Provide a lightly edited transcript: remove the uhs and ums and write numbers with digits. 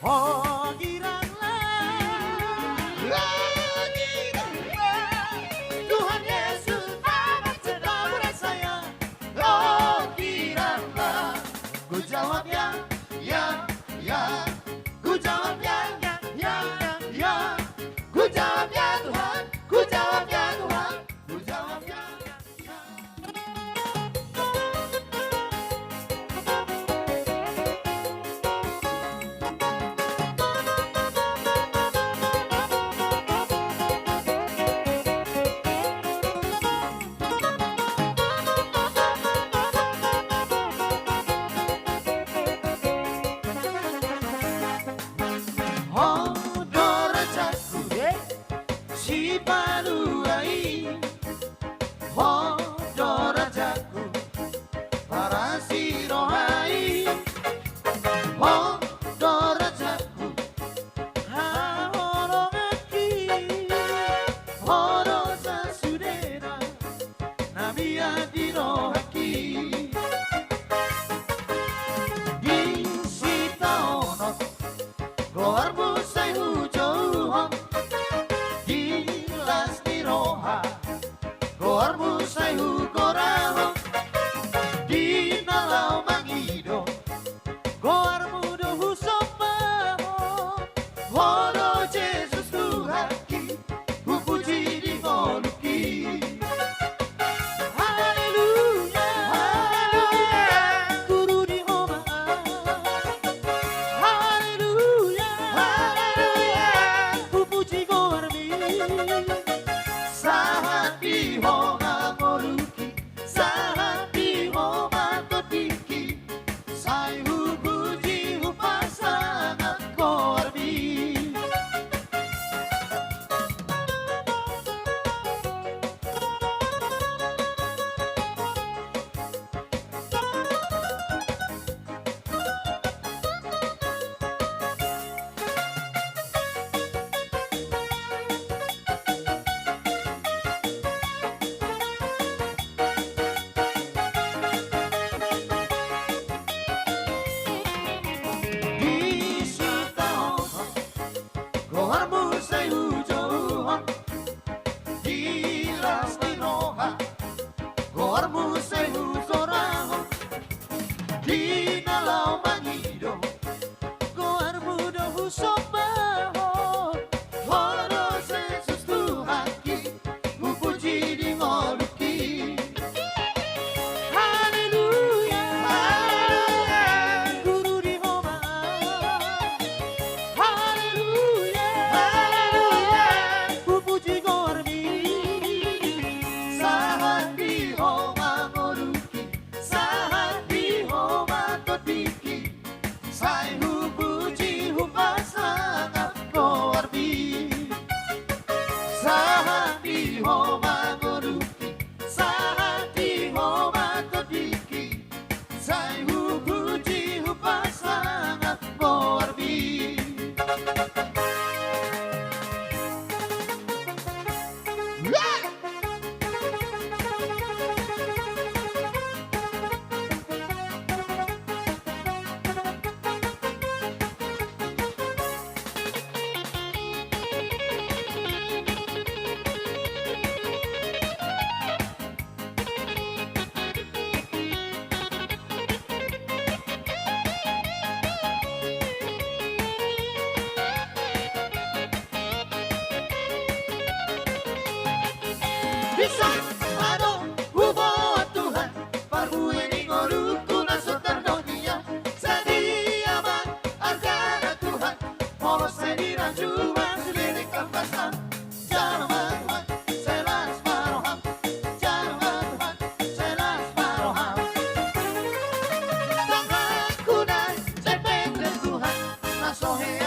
Oh giranglah, Tuhan Yesus amat sedang berat saya. Oh giranglah, ku jawab ya, ku jawab ya, ku jawab ya Tuhan, ku jawab ya Tuhan, ku jawab ya. Si paluai, hodo rajaku, para si rohai, hodo rajaku, ha hodo ngaki, hodo sasudera, nabi adi rohaki, di sita onot, goar busai hujauhong. Goar musai hukorao di nalau mangido, goar mudo husopaho, hodo Jesus Tuhaki, hupuji di ngoluki. Haleluya, haleluya, guru di homa. Haleluya, haleluya, hupuji goar mi. Sahat di homa moruki, sahat di homa totiki, sai hupuji hupasangat korbi. Goar musai hujauhong, di lasti noha, goar musai husorahong, di nalau mangido, goar mudo husopaho, hodo Jesus Tuhaki, hupuji di ngoluki. Haleluya, haleluya, guru di homa. Haleluya, haleluya, hupuji gormi. Sahat di homa moruki, sahat di homa totiki, sai hupuji hupasangat gormi. Sahat di homa moruki, sahat di homa totiki, sai hupuji hupasangat gormi. Bisa ado hubo Tuhan, parbu ini ngoruku nasotar dunia. Sedia man argana Tuhan, polos sedira cuma selirik kampasan. Jangan Tuhan, selas paroham. Jangan Tuhan, selas paroham. Tangga kunai sependek Tuhan, nasohe